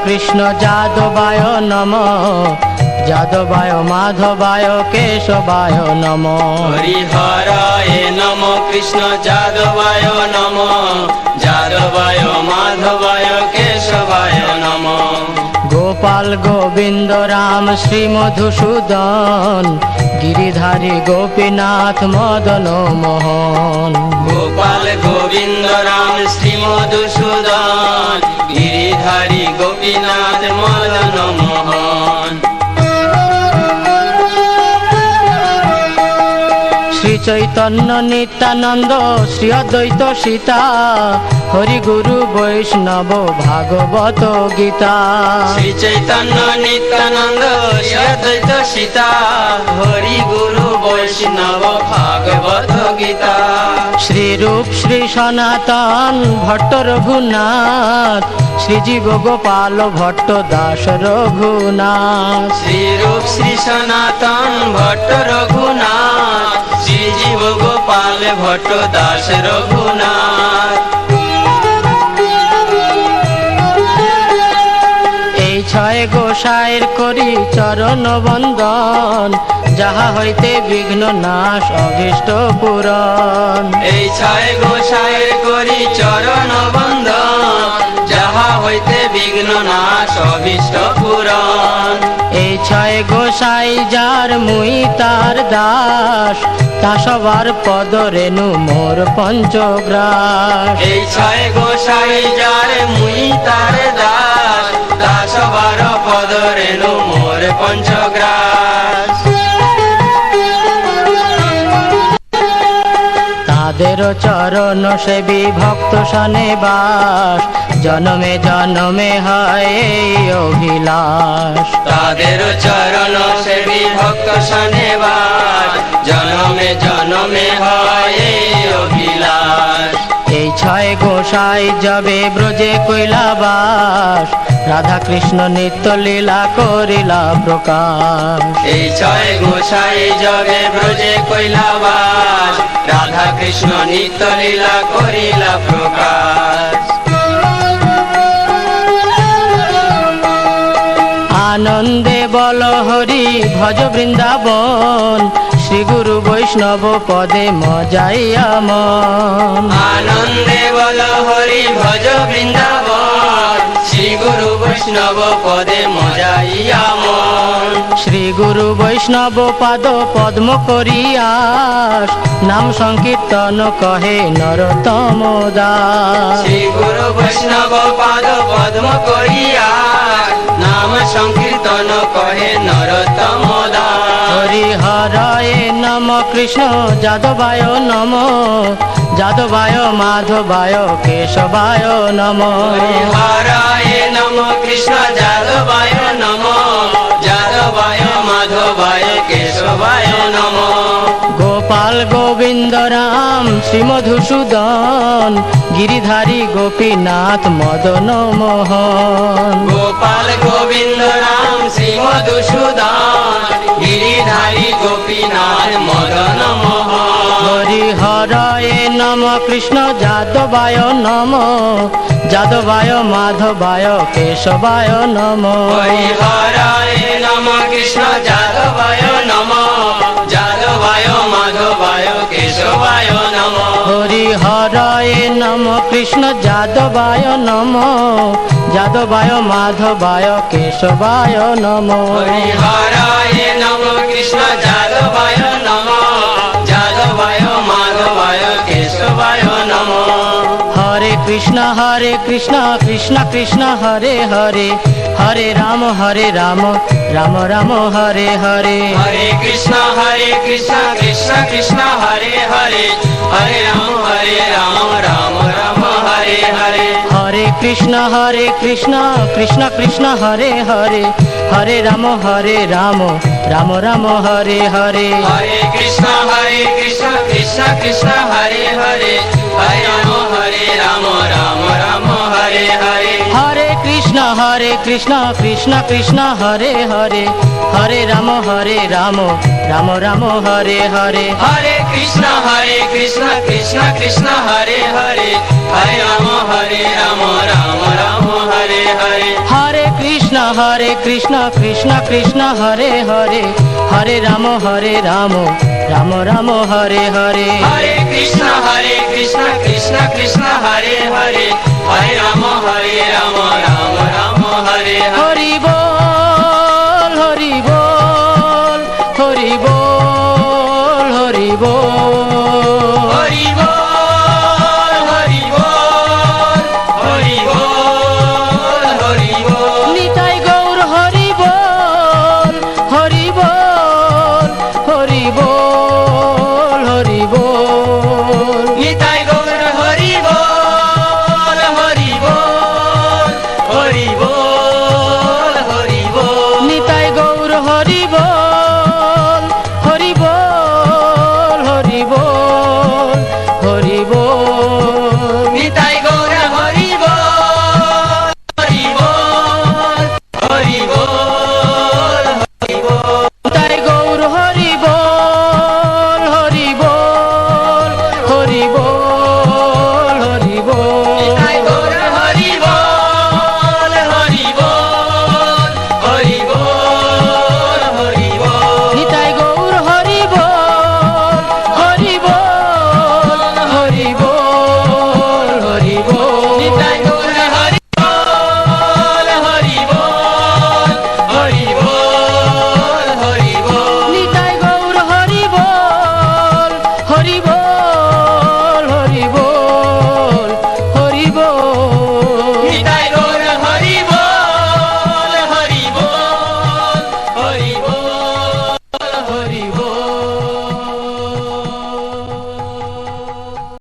কৃষ্ণ যাদবায় নমঃ, যাদবায় মাধবায় কেশবায় নমঃ। হরিহরায় নমঃ কৃষ্ণ যাদবায় নমঃ, যাদবায় মাধবায় কেশবায় নমঃ। গোপাল গোবিন্দ রাম শ্রী মধুসূদন, গিরিধারী গোপীনাথ মদন মোহন। গোপাল গোবিন্দ রাম শ্রী মধুসূদন, গিরিধারী গোপীনাথ মদন মোহন। শ্রী চৈতন্য নিত্যানন্দ শ্রী অদ্বৈত সীতা, হরি গুরু বৈষ্ণব ভাগবত গীতা। শ্রী চৈতন্য নিত্যানন্দ শ্রী অদ্বৈত সীতা, হরি গুরু বৈষ্ণব ভাগবত গীতা। শ্রী রূপ শ্রী সনাতন ভট্ট রঘুনাথ, শ্রীজীব গোপাল ভট্ট দাস রঘুনাথ। শ্রী রূপ শ্রী সনাতন ভট্ট রঘুনাথ, শ্রীজীব গোপাল ভট্ট দাস রঘুনাথ। এই ছয় গোসাইর করি চরণ বন্দন, যাহা হইতে বিঘ্ন নাশ অভীষ্ট পূরণ। এই ছয় গোসাইয়ের করি চরণ বন্দন, যাহা হইতে বিঘ্ন নাশ অভীষ্ট পূরণ। এই ছয় গোসাই যার মুই তার দাস, তা সবার পদ রেণু মোর পঞ্চগ্রাস। এই ছয় গোসাই যার মুই তার দাস, তা সবার পদ রেণু মোর পঞ্চগ্রাস। তাদের চরণ সেবী ভক্ত সনে বাস, জনমে জনমে হয় এই অভিলাষ। তাদের চরণ সেবী ভক্ত সনেবাস, জনমে জনমে হয় এই অভিলাষ। এই ছয় গোসাই যাবে ব্রজে কৈলাবাস, রাধা কৃষ্ণ নিত্য লীলা করিলা প্রকাশ। এই ছয় গোসাই যাবে ব্রজে কৈলাবাস, রাধা কৃষ্ণ নিত্য লীলা করিলা প্রকাশ। আনন্দে বল হরি ভজ বৃন্দাবন, শ্রী গুরু বৈষ্ণব পদে মজাইয়া মন। আনন্দে বল হরি ভজ বৃন্দাবন, শ্রী গুরু বৈষ্ণব পদে মজাইয়া মন। শ্রী গুরু বৈষ্ণব পাদ পদ্ম করিয়াস, নাম সংকীর্তন কহে নরোত্তম দাস। শ্রী গুরু বৈষ্ণব পাদ পদ্ম করিয়া, নাম সংকীর্তন কহে নরোত্তম দাস। হরি হরায় নম কৃষ্ণ যাদবায় নম, যাদবায় মাধবায় কেশবায় নম। হরিহরায় নম কৃষ্ণ যাদবায় নম, যাদবায় মাধবায় কেশবায় নম। গোপাল গোবিন্দ রাম শ্রী মধুসূদন, গিরিধারী গোপীনাথ মদন মোহন। গোপাল গোবিন্দ রাম শ্রী মধুসূদন, গিরিধারী গোপীনাথ মদন মোহন। হরি হরায় নম কৃষ্ণ যাদবায় নম, যাদবায় মাধবায় কেশবায় নম। হরিহরায় নম কৃষ্ণ যাদবায় নম, যাদবায় মাধবায় কেশবায় নম। হরি হরায় নম কৃষ্ণ যাদবায় নম, যাদবায় মাধবায় কেশবায় নম। হরিহরায় নম কৃষ্ণ যাদবায় নম, যাদবায় মাধবায় কেশবায় নম। হরে কৃষ্ণ কৃষ্ণ কৃষ্ণ হরে হরে, হরে রাম রাম রাম হরে হরে। হরে কৃষ্ণ কৃষ্ণ কৃষ্ণ হরে হরে, হরে রাম রাম রাম হরে হরে। হরে কৃষ্ণ কৃষ্ণ কৃষ্ণ হরে হরে, হরে রাম রাম রাম হরে হরে। হরে কৃষ্ণ কৃষ্ণ কৃষ্ণ হরে হরে, হরে রাম রাম রাম হরে হরে। হরে কৃষ্ণ কৃষ্ণ কৃষ্ণ হরে হরে, হরে রাম রাম রাম হরে হরে হরে কৃষ্ণ কৃষ্ণ কৃষ্ণ হরে হরে হরে রাম রাম রাম হরে হরে হরে কৃষ্ণ কৃষ্ণ কৃষ্ণ হরে হরে হরে রাম রাম রাম হরে হরে হরে কৃষ্ণ কৃষ্ণ কৃষ্ণ হরে হরে হরে রাম রাম রাম হরে হরে হরি বল হরি বল হরি বল হরি বল হরি বল